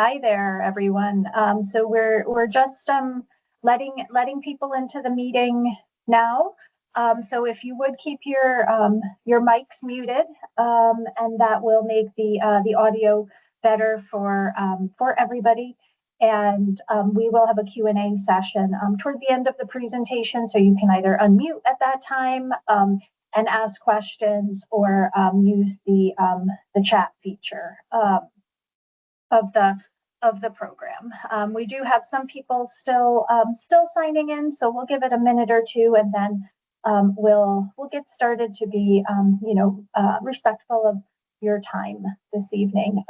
Hi there, everyone. So we're just letting people into the meeting now. So if you would keep your mics muted, and that will make the audio better for everybody. And we will have a Q&A session toward the end of the presentation, so you can either unmute at that time and ask questions, or use the chat feature of the program. We do have some people still signing in, so we'll give it a minute or two, and then we'll get started to be respectful of your time this evening.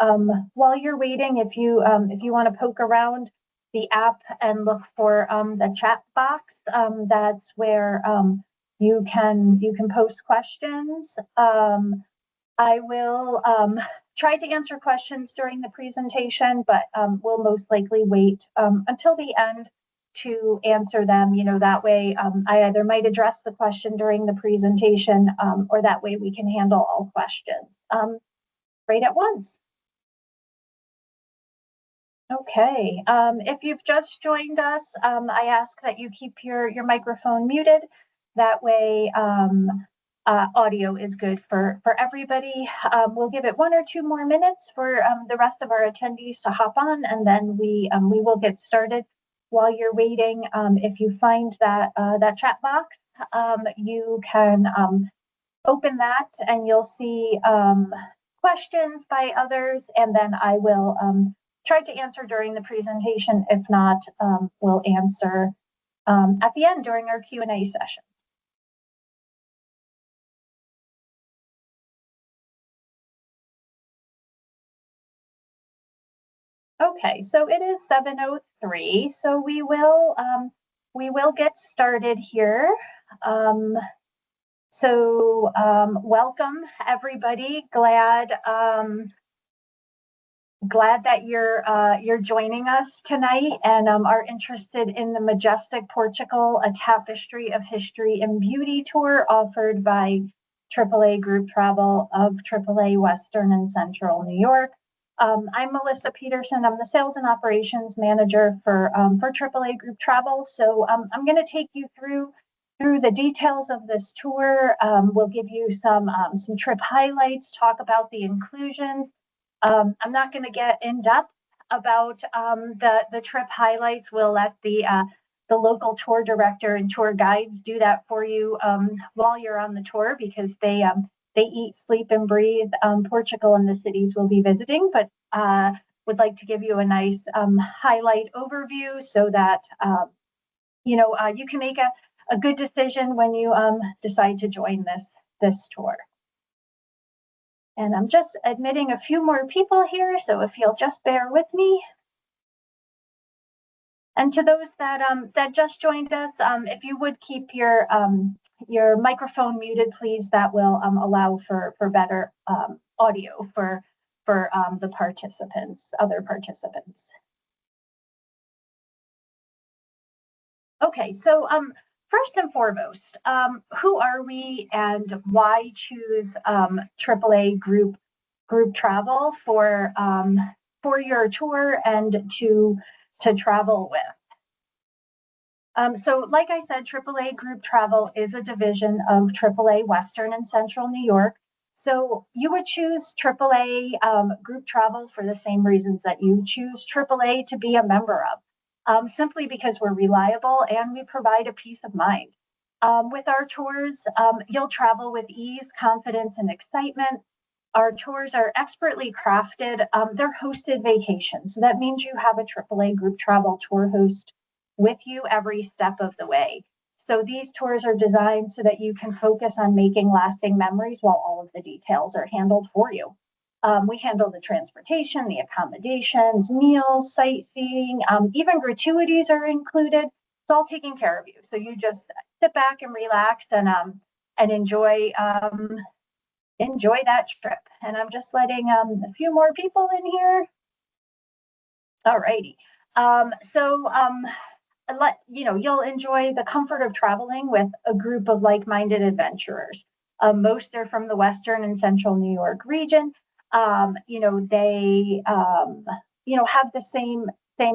While you're waiting, if you want to poke around the app and look for the chat box, that's where you can post questions. I will try to answer questions during the presentation, but we'll most likely wait until the end to answer them. That way I either might address the question during the presentation, or that way we can handle all questions right at once. Okay, if you've just joined us, I ask that you keep your microphone muted. That way audio is good for everybody. We'll give it 1 or 2 more minutes for the rest of our attendees to hop on, and then we will get started. While you're waiting, if you find that chat box, you can open that, and you'll see questions by others, and then I will try to answer during the presentation. If not, we'll answer at the end during our Q&A session. Okay, so it is 7:03, so we will get started here. Welcome everybody. Glad that you're joining us tonight and are interested in the Majestic, Portugal, a Tapestry of History and Beauty tour offered by AAA Group Travel of AAA Western and Central New York. I'm Melissa Peterson. I'm the Sales and Operations Manager for AAA Group Travel. So I'm going to take you through the details of this tour. We'll give you some trip highlights, talk about the inclusions. I'm not going to get in depth about the trip highlights. We'll let the local tour director and tour guides do that for you while you're on the tour, because they eat, sleep, and breathe Portugal and the cities we'll be visiting, but would like to give you a nice highlight overview so that you can make a good decision when you decide to join this tour. And I'm just admitting a few more people here, so if you'll just bear with me. And to those that just joined us, if you would keep your microphone muted, please, that will allow for better audio for the other participants. Okay, so first and foremost, who are we and why choose AAA Group Travel for your tour and to travel with? So like I said, AAA Group Travel is a division of AAA Western and Central New York. So you would choose AAA Group Travel for the same reasons that you choose AAA to be a member of, simply because we're reliable and we provide a peace of mind. With our tours, you'll travel with ease, confidence, and excitement. Our tours are expertly crafted. They're hosted vacations. So that means you have a AAA Group Travel tour host with you every step of the way. So these tours are designed so that you can focus on making lasting memories while all of the details are handled for you. We handle the transportation, the accommodations, meals, sightseeing, even gratuities are included. It's all taken care of you. So you just sit back and relax and enjoy that trip. And I'm just letting a few more people in here. All righty. You'll enjoy the comfort of traveling with a group of like-minded adventurers. Most are from the Western and Central New York region. They have the same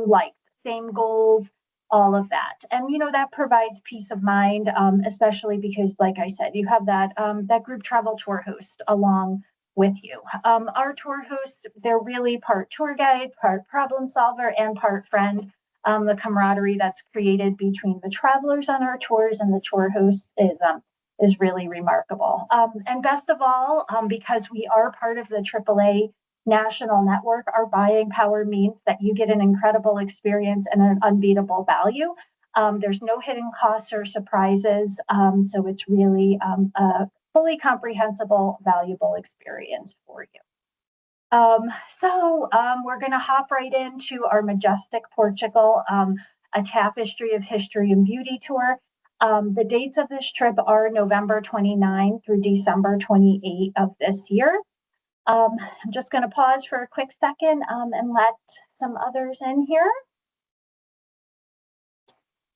life, same goals, all of that. And, that provides peace of mind, especially because, like I said, you have that group travel tour host along with you. Our tour hosts, they're really part tour guide, part problem solver, and part friend. The camaraderie that's created between the travelers on our tours and the tour hosts is really remarkable. And best of all, because we are part of the AAA national network, our buying power means that you get an incredible experience and an unbeatable value. There's no hidden costs or surprises, so it's really a fully comprehensible, valuable experience for you. We're going to hop right into our Majestic Portugal, a tapestry of history and beauty tour. The dates of this trip are November 29 through December 28 of this year. I'm just going to pause for a quick second and let some others in here.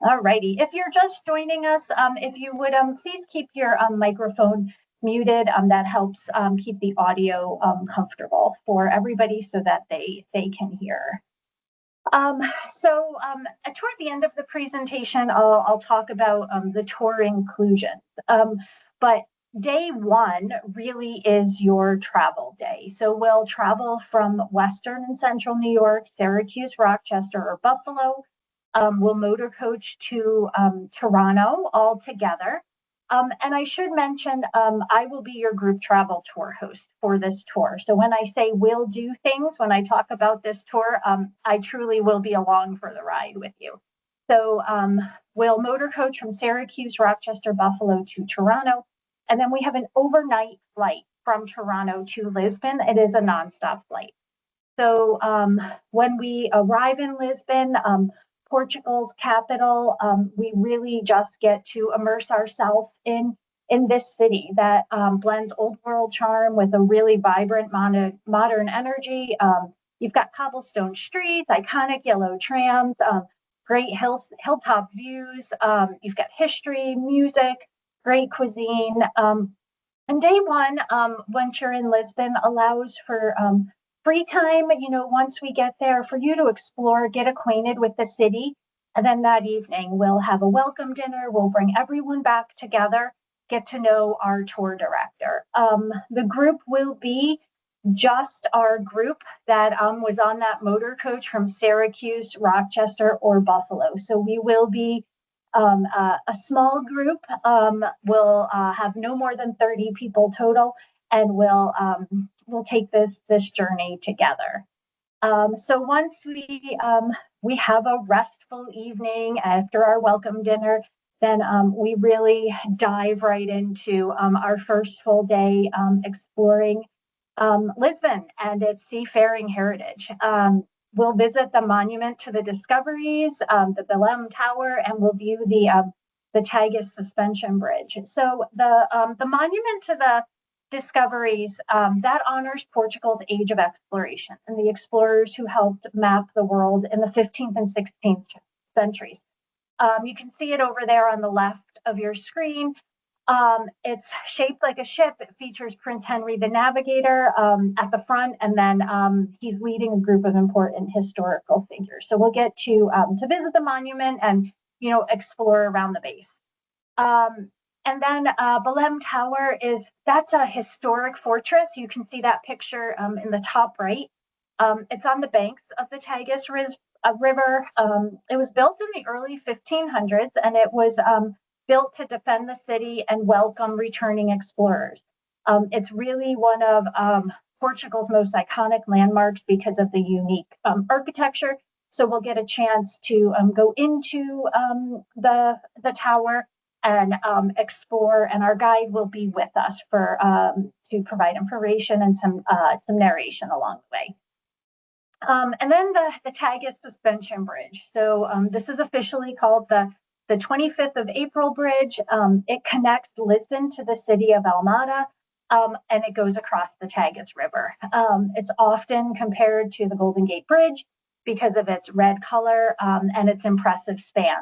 All righty. If you're just joining us, if you would please keep your microphone muted. That helps keep the audio comfortable for everybody so that they can hear. Toward the end of the presentation, I'll talk about the tour inclusions. But day one really is your travel day. So we'll travel from Western and Central New York, Syracuse, Rochester, or Buffalo. We'll motor coach to Toronto all together. And I should mention, I will be your group travel tour host for this tour. So when I say we'll do things, when I talk about this tour, I truly will be along for the ride with you. So we'll motor coach from Syracuse, Rochester, Buffalo to Toronto. And then we have an overnight flight from Toronto to Lisbon. It is a nonstop flight. So when we arrive in Lisbon, Portugal's capital, we really just get to immerse ourselves in this city that blends old world charm with a really vibrant modern energy. You've got cobblestone streets, iconic yellow trams, great hilltop views. You've got history, music, great cuisine. And day one, once you're in Lisbon, allows for free time, once we get there, for you to explore, get acquainted with the city. And then that evening, we'll have a welcome dinner. We'll bring everyone back together, get to know our tour director. The group will be just our group that was on that motor coach from Syracuse, Rochester, or Buffalo. So we will be a small group. We'll have no more than 30 people total, and we'll take this journey together. So once we have a restful evening after our welcome dinner, then we really dive right into our first full day exploring Lisbon and its seafaring heritage. We'll visit the monument to the discoveries, the Belém Tower, and we'll view the Tagus suspension bridge. So the monument to the discoveries that honors Portugal's age of exploration and the explorers who helped map the world in the 15th and 16th centuries. You can see it over there on the left of your screen. It's shaped like a ship. It features Prince Henry the Navigator at the front, and then he's leading a group of important historical figures. So we'll get to visit the monument and explore around the base. And then Belém Tower that's a historic fortress. You can see that picture in the top right. It's on the banks of the Tagus River. It was built in the early 1500s, and it was built to defend the city and welcome returning explorers. It's really one of Portugal's most iconic landmarks because of the unique architecture. So we'll get a chance to go into the tower and explore, and our guide will be with us to provide information and some narration along the way. And then the Tagus suspension bridge. So this is officially called the 25th of April bridge. It connects Lisbon to the city of Almada, and it goes across the Tagus River. It's often compared to the Golden Gate Bridge because of its red color and its impressive span.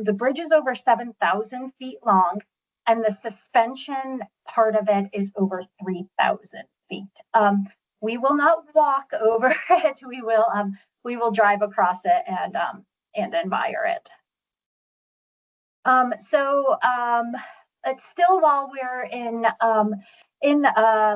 The bridge is over 7,000 feet long, and the suspension part of it is over 3,000 feet. We will not walk over it. We will we will drive across it and admire it. It's still while we're in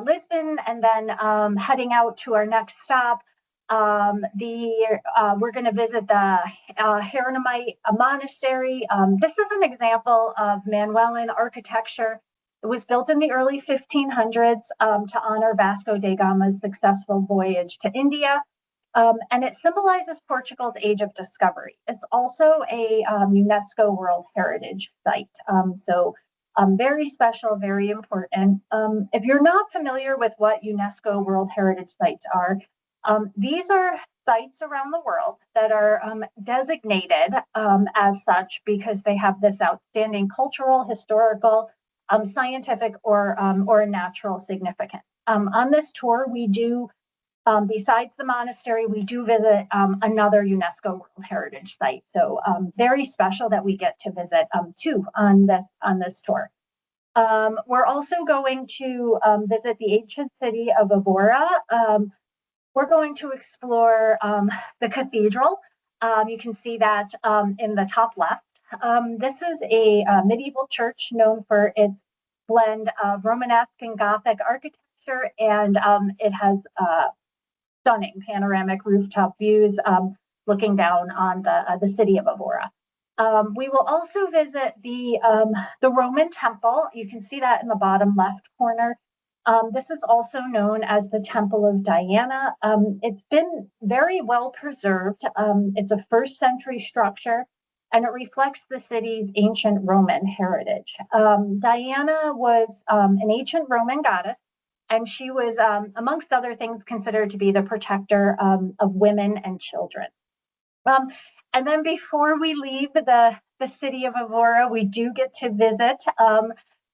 Lisbon, and then heading out to our next stop. We're going to visit the Hieronymite Monastery. This is an example of Manuelan architecture. It was built in the early 1500s to honor Vasco da Gama's successful voyage to India. And it symbolizes Portugal's age of discovery. It's also a UNESCO World Heritage Site. Very special, very important. If you're not familiar with what UNESCO World Heritage Sites are, these are sites around the world that are designated as such because they have this outstanding cultural, historical, scientific, or natural significance. On this tour, we do, besides the monastery, we do visit another UNESCO World Heritage Site. So very special that we get to visit two on this tour. We're also going to visit the ancient city of Evora. We're going to explore the cathedral. You can see that in the top left. This is a medieval church known for its blend of Romanesque and Gothic architecture, and it has stunning panoramic rooftop views looking down on the city of Evora. We will also visit the Roman temple. You can see that in the bottom left corner. This is also known as the Temple of Diana. It's been very well preserved. It's a first century structure, and it reflects the city's ancient Roman heritage. Diana was an ancient Roman goddess, and she was, amongst other things, considered to be the protector of women and children. And then before we leave the city of Evora, we do get to visit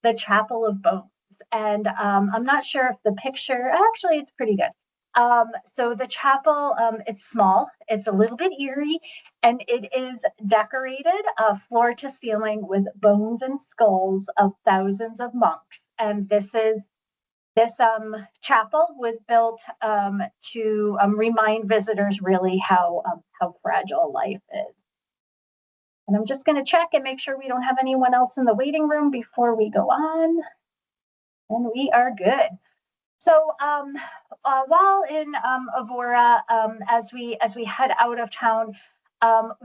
the Chapel of Bones. And I'm not sure if the picture, actually, it's pretty good. So the chapel, it's small, it's a little bit eerie, and it is decorated floor to ceiling with bones and skulls of thousands of monks. And this chapel was built to remind visitors really how fragile life is. And I'm just going to check and make sure we don't have anyone else in the waiting room before we go on. And we are good. So while in Evora, as we head out of town,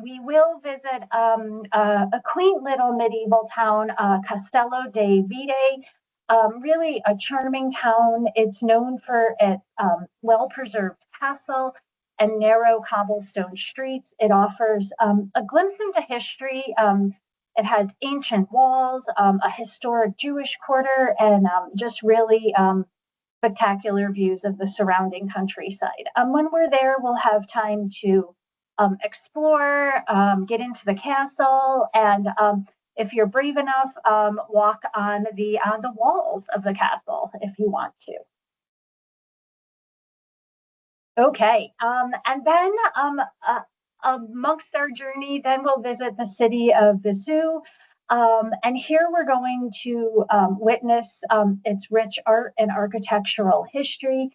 we will visit a quaint little medieval town, Castello de Vide. Really a charming town. It's known for its well-preserved castle and narrow cobblestone streets. It offers a glimpse into history. It has ancient walls, a historic Jewish quarter, and just really spectacular views of the surrounding countryside. When we're there, we'll have time to explore, get into the castle, and if you're brave enough, walk on the walls of the castle if you want to. Okay, and then amongst our journey, then we'll visit the city of Viseu. And here we're going to witness its rich art and architectural history.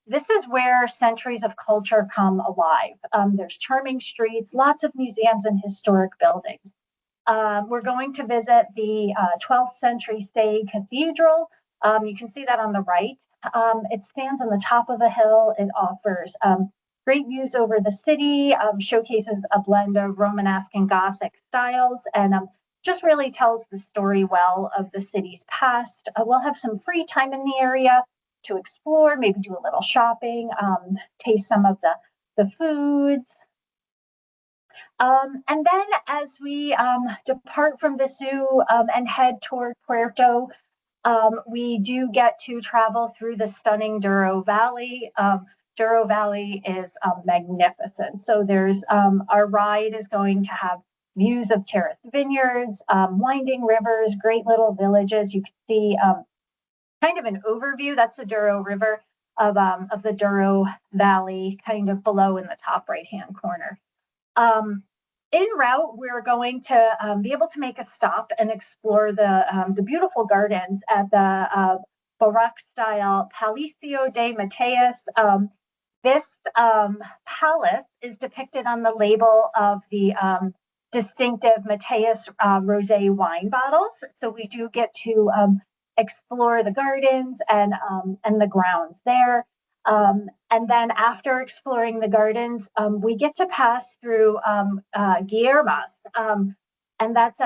This is where centuries of culture come alive. There's charming streets, lots of museums and historic buildings. We're going to visit the 12th century Say Cathedral. You can see that on the right. It stands on the top of a hill. It offers great views over the city, showcases a blend of Romanesque and Gothic styles, and just really tells the story well of the city's past. We'll have some free time in the area to explore, maybe do a little shopping, taste some of the foods. And then as we depart from Viseu and head toward Puerto, we do get to travel through the stunning Douro Valley. Douro Valley is magnificent. So there's our ride is going to have views of terraced vineyards, winding rivers, great little villages. You can see kind of an overview. That's the Douro River of the Douro Valley, kind of below in the top right-hand corner. En route, we're going to be able to make a stop and explore the beautiful gardens at the Baroque style Palacio de Mateus. This palace is depicted on the label of the distinctive Mateus Rosé wine bottles. So we do get to explore the gardens and the grounds there. And then after exploring the gardens, we get to pass through Guillermas. And that's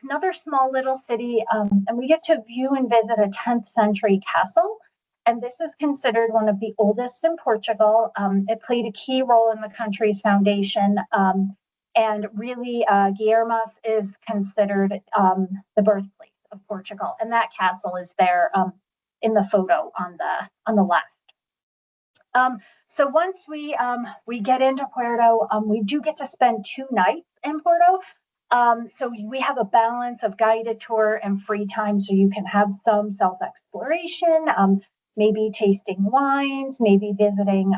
another small little city. And we get to view and visit a 10th century castle. And this is considered one of the oldest in Portugal. It played a key role in the country's foundation. And really, Guillermas is considered the birthplace of Portugal. And that castle is there in the photo on the left. So once we get into Puerto, we do get to spend 2 nights in Puerto. So we have a balance of guided tour and free time, so you can have some self-exploration, maybe tasting wines, maybe visiting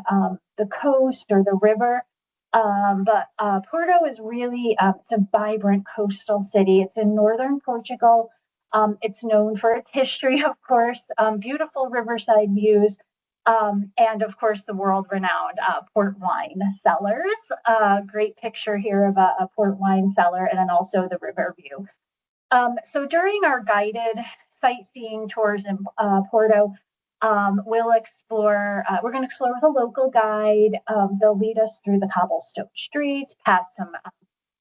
the coast or the river. But Porto is really it's a vibrant coastal city. It's in northern Portugal. It's known for its history, of course, beautiful riverside views, and of course the world-renowned port wine cellars. Great picture here of a port wine cellar, and then also the river view. So during our guided sightseeing tours in Porto, we'll explore, we're going to explore with a local guide. They'll lead us through the cobblestone streets, past some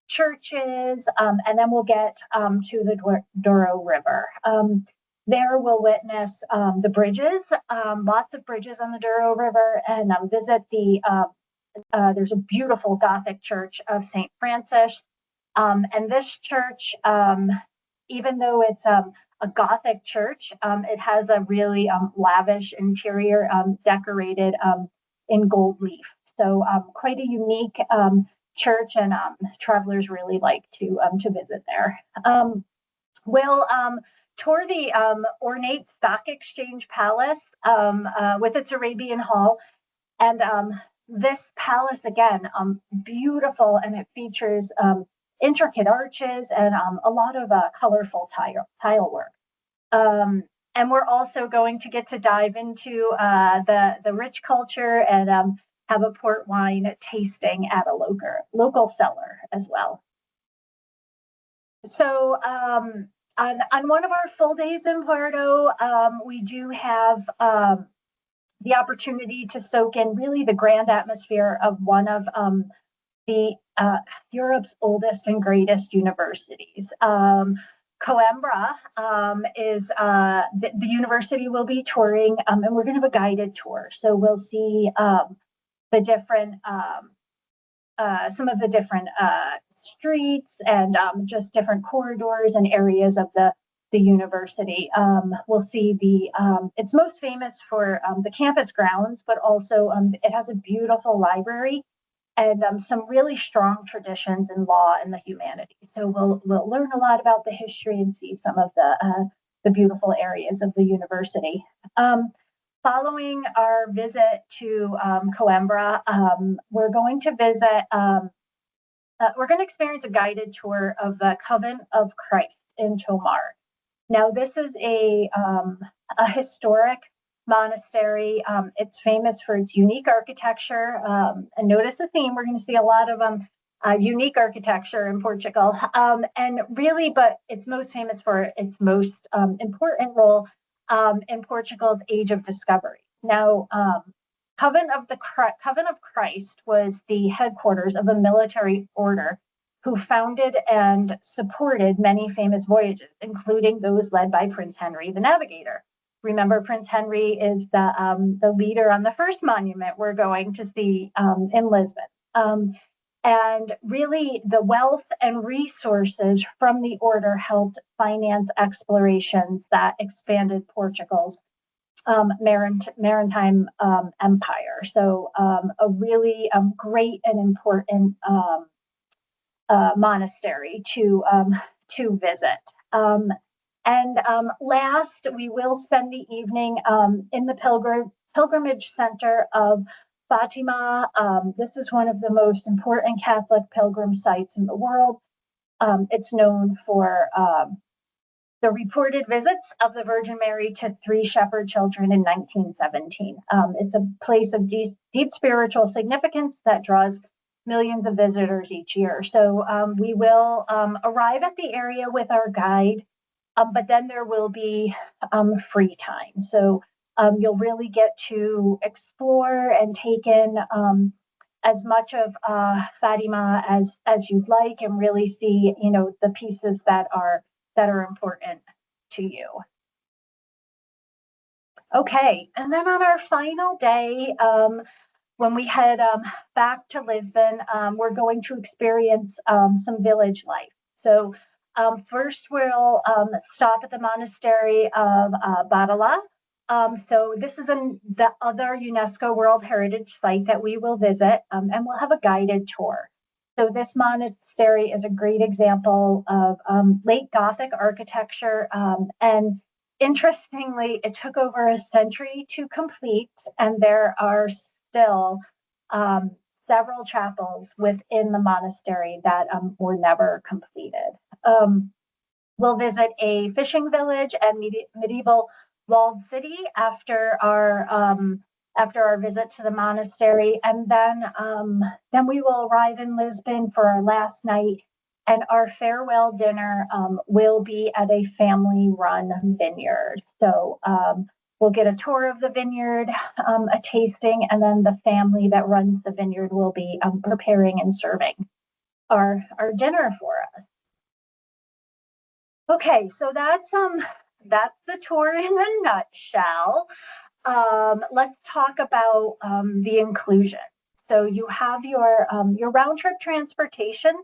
churches, and then we'll get to the Douro River. There we'll witness the bridges, lots of bridges on the Douro River, and visit there's a beautiful Gothic church of St. Francis. And this church, even though it's a Gothic church, it has a really lavish interior, decorated in gold leaf. So quite a unique church, and travelers really like to visit there. We'll tour the ornate Stock Exchange Palace with its Arabian Hall. And this palace, again, beautiful, and it features intricate arches and a lot of colorful tile work. And we're also going to get to dive into the rich culture and have a port wine tasting at a local cellar as well. So on one of our full days in Puerto, we do have the opportunity to soak in really the grand atmosphere of one of the Europe's oldest and greatest universities. Coimbra is the university we'll be touring, and we're going to have a guided tour. So we'll see the different, some of the different streets and just different corridors and areas of the university. We'll see it's most famous for the campus grounds, but also it has a beautiful library and some really strong traditions in law and the humanities. So we'll learn a lot about the history and see some of the beautiful areas of the university. Following our visit to Coimbra, we're going to visit. We're going to experience a guided tour of the Convent of Christ in Tomar. Now, this is a historic monastery. It's famous for its unique architecture. And notice the theme, we're going to see a lot of unique architecture in Portugal. And really, but it's most famous for its most important role in Portugal's Age of Discovery. Now, Convent of Christ was the headquarters of a military order who founded and supported many famous voyages, including those led by Prince Henry the Navigator. Remember, Prince Henry is the leader on the first monument we're going to see in Lisbon. And really, the wealth and resources from the order helped finance explorations that expanded Portugal's maritime empire. So a really great and important monastery to visit. And last, we will spend the evening in the pilgrimage center of Fatima. This is one of the most important Catholic pilgrim sites in the world. It's known for the reported visits of the Virgin Mary to 3 shepherd children in 1917. It's a place of deep spiritual significance that draws millions of visitors each year. So we will arrive at the area with our guide, but then there will be free time. So you'll really get to explore and take in as much of Fatima as you'd like, and really see, the pieces that are important to you. Okay, and then on our final day, when we head back to Lisbon, we're going to experience some village life. So first we'll stop at the monastery of Badala. So this is the other UNESCO World Heritage Site that we will visit, and we'll have a guided tour. So this monastery is a great example of late Gothic architecture, and interestingly, it took over a century to complete, and there are still several chapels within the monastery that were never completed. We'll visit a fishing village and medieval walled city after our visit to the monastery, and then we will arrive in Lisbon for our last night, and our farewell dinner will be at a family-run vineyard. So we'll get a tour of the vineyard, a tasting, and then the family that runs the vineyard will be preparing and serving our dinner for us. Okay, so that's the tour in a nutshell. Let's talk about the inclusion. So you have your round trip transportation,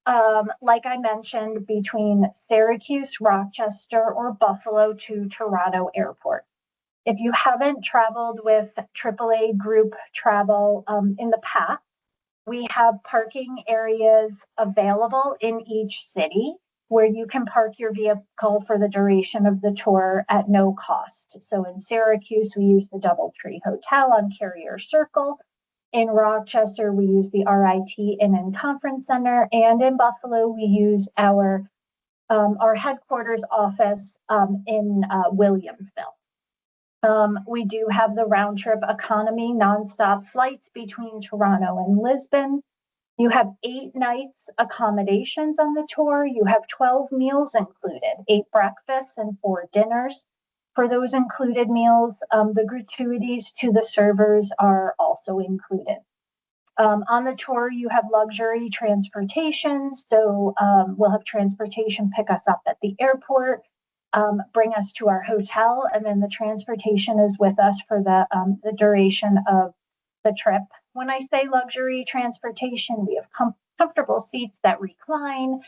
like I mentioned, between Syracuse, Rochester, or Buffalo to Toronto Airport. If you haven't traveled with AAA group travel in the past, we have parking areas available in each city where you can park your vehicle for the duration of the tour at no cost. So in Syracuse, we use the DoubleTree Hotel on Carrier Circle. In Rochester, we use the RIT Inn and Conference Center. And in Buffalo, we use our headquarters office in Williamsville. We do have the round trip economy nonstop flights between Toronto and Lisbon. You have 8 nights accommodations on the tour. You have 12 meals included, 8 breakfasts and 4 dinners. For those included meals, the gratuities to the servers are also included. On the tour, you have luxury transportation. So we'll have transportation pick us up at the airport, bring us to our hotel, and then the transportation is with us for the duration of the trip. When I say luxury transportation, we have comfortable seats that recline,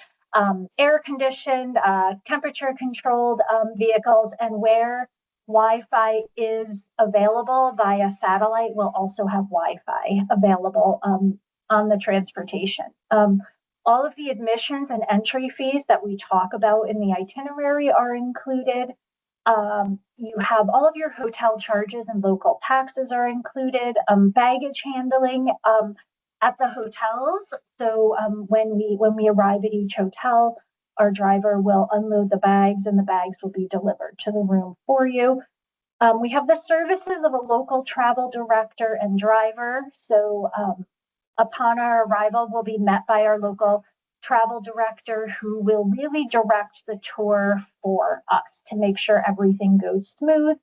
air-conditioned, temperature-controlled vehicles, and where Wi-Fi is available via satellite, we'll also have Wi-Fi available on the transportation. All of the admissions and entry fees that we talk about in the itinerary are included. You have all of your hotel charges and local taxes are included, baggage handling at the hotels. So when we arrive at each hotel, our driver will unload the bags and the bags will be delivered to the room for you. We have the services of a local travel director and driver. So upon our arrival, we'll be met by our local travel director who will really direct the tour for us to make sure everything goes smooth.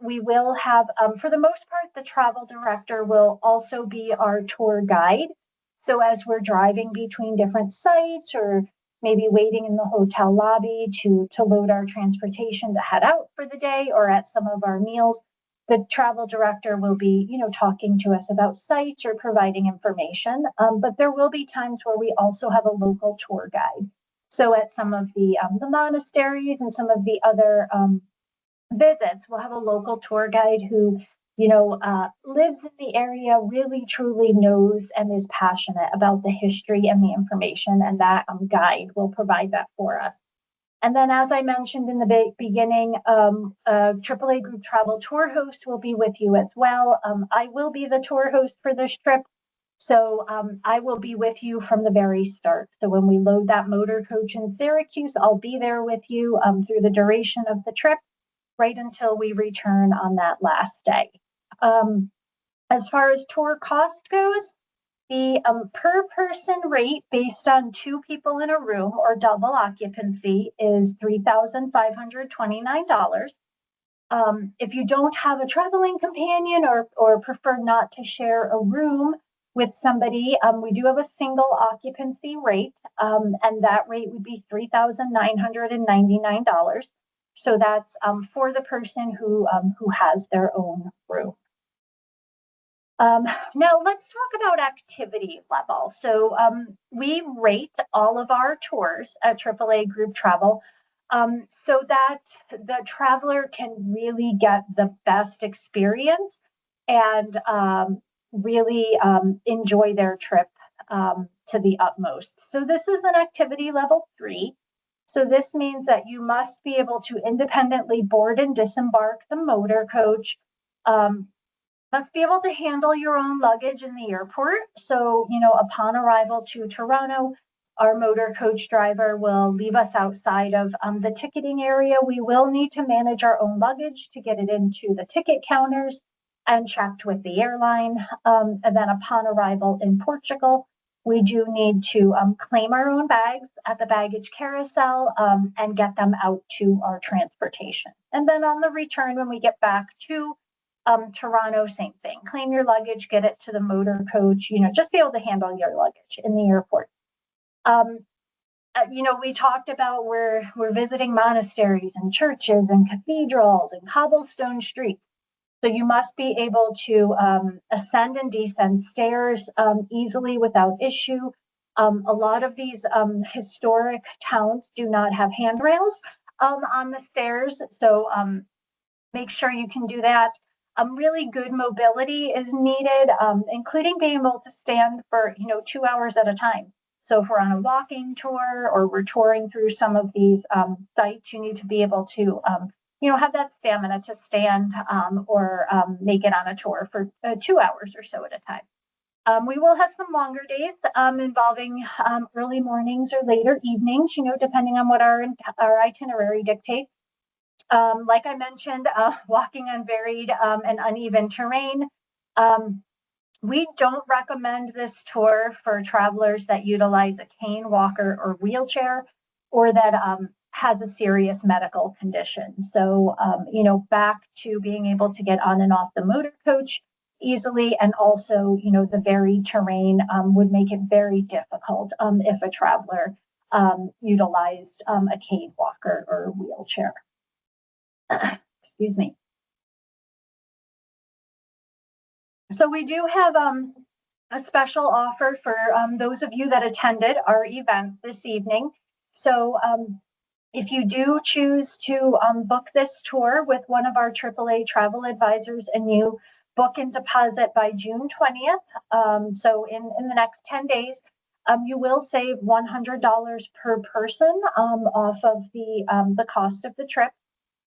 We will have, for the most part, the travel director will also be our tour guide. So as we're driving between different sites or maybe waiting in the hotel lobby to load our transportation to head out for the day or at some of our meals, the travel director will be, talking to us about sites or providing information. But there will be times where we also have a local tour guide. So at some of the monasteries and some of the other visits, we'll have a local tour guide who, lives in the area, really truly knows and is passionate about the history and the information, and that guide will provide that for us. And then, as I mentioned in the beginning, AAA Group Travel Tour host will be with you as well. I will be the tour host for this trip, So I will be with you from the very start. So when we load that motor coach in Syracuse, I'll be there with you through the duration of the trip, right until we return on that last day. As far as tour cost goes, the per person rate based on 2 people in a room or double occupancy is $3,529. If you don't have a traveling companion or prefer not to share a room with somebody, we do have a single occupancy rate, and that rate would be $3,999. So that's for the person who has their own room. Now let's talk about activity level. So we rate all of our tours at AAA Group Travel so that the traveler can really get the best experience and really enjoy their trip to the utmost. So this is an activity level 3. So this means that you must be able to independently board and disembark the motor coach, must be able to handle your own luggage in the airport. So, upon arrival to Toronto, our motor coach driver will leave us outside of the ticketing area. We will need to manage our own luggage to get it into the ticket counters and checked with the airline. And then upon arrival in Portugal, we do need to claim our own bags at the baggage carousel and get them out to our transportation. And then on the return, when we get back to Toronto, same thing. Claim your luggage, get it to the motor coach, just be able to handle your luggage in the airport. We talked about we're visiting monasteries and churches and cathedrals and cobblestone streets. So you must be able to ascend and descend stairs easily without issue. A lot of these historic towns do not have handrails on the stairs. So make sure you can do that. Really good mobility is needed, including being able to stand for 2 hours at a time. So if we're on a walking tour or we're touring through some of these sites, you need to be able to have that stamina to stand or make it on a tour for 2 hours or so at a time. We will have some longer days involving early mornings or later evenings, depending on what our itinerary dictates. Like I mentioned, walking on varied and uneven terrain. We don't recommend this tour for travelers that utilize a cane, walker, or wheelchair, or that has a serious medical condition. So, back to being able to get on and off the motor coach easily, and also, the varied terrain would make it very difficult if a traveler utilized a cane, walker, or wheelchair. Excuse me. So we do have a special offer for those of you that attended our event this evening. So if you do choose to book this tour with one of our AAA travel advisors and you book and deposit by June 20th, so in the next 10 days, you will save $100 per person off of the cost of the trip.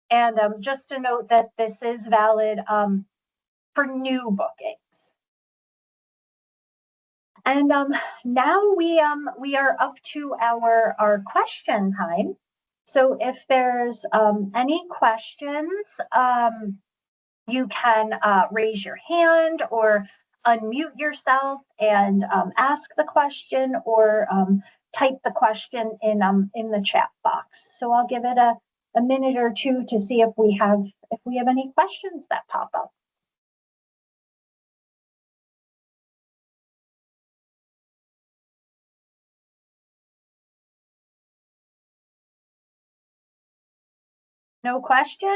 And just to note that this is valid for new bookings. And now we are up to our question time. So if there's any questions, you can raise your hand or unmute yourself and ask the question, or type the question in the chat box. So I'll give it a minute or two to see if we have any questions that pop up. No questions?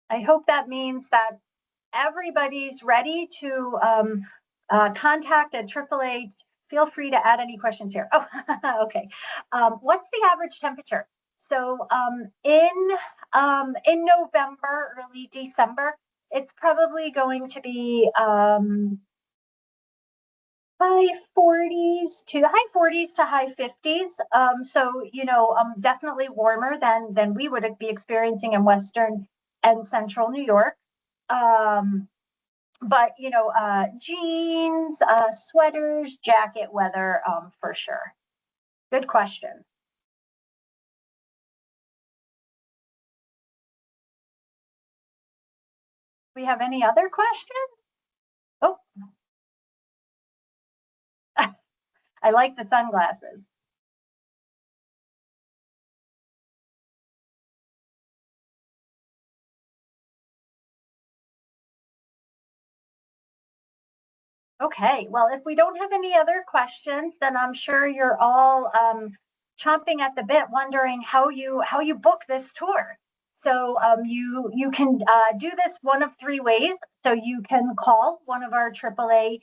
I hope that means that everybody's ready to contact at AAA. Feel free to add any questions here. Oh, okay. What's the average temperature? So in November, early December, it's probably going to be high 40s to high 50s. So definitely warmer than we would be experiencing in Western and Central New York. but jeans, sweaters, jacket weather, for sure. Good question. We have any other questions? Oh, I like the sunglasses. Okay, well, if we don't have any other questions, then I'm sure you're all chomping at the bit, wondering how you book this tour. So you can do this one of three ways. So you can call one of our AAA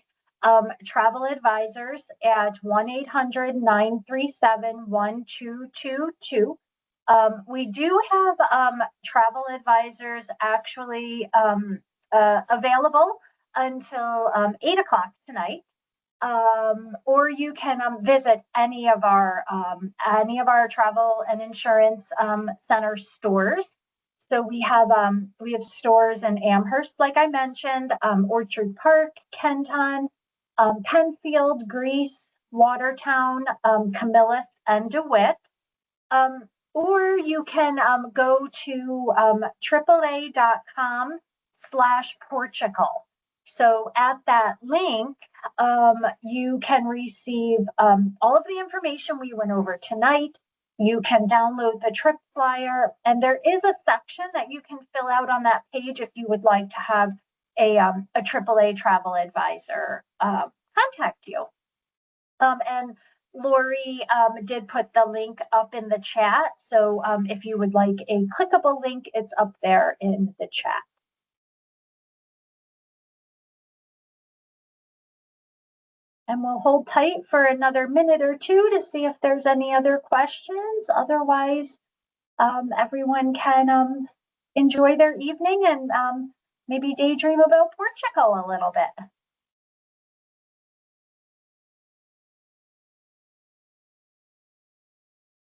travel advisors at 1-800-937-1222. We do have travel advisors actually available until 8 o'clock tonight. Or you can visit any of our travel and insurance center stores. So we have stores in Amherst, like I mentioned, Orchard Park, Kenton, Penfield, Greece, Watertown, Camillus, and DeWitt. Or you can go to AAA.com/Portugal. So at that link, you can receive all of the information we went over tonight. You can download the trip flyer, and there is a section that you can fill out on that page if you would like to have a AAA travel advisor contact you. And Lori did put the link up in the chat. So if you would like a clickable link, it's up there in the chat. And we'll hold tight for another minute or two to see if there's any other questions. Otherwise, everyone can enjoy their evening and maybe daydream about Portugal a little bit.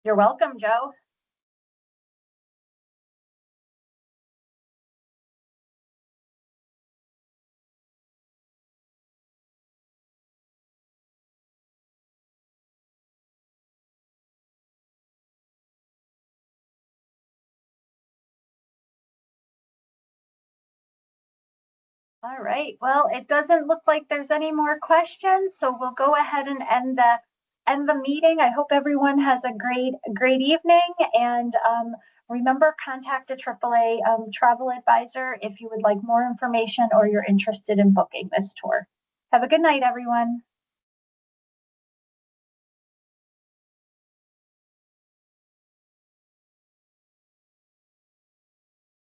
You're welcome, Joe. All right. Well, it doesn't look like there's any more questions, so we'll go ahead and end the meeting. I hope everyone has a great evening, and remember, contact a AAA travel advisor if you would like more information or you're interested in booking this tour. Have a good night, everyone.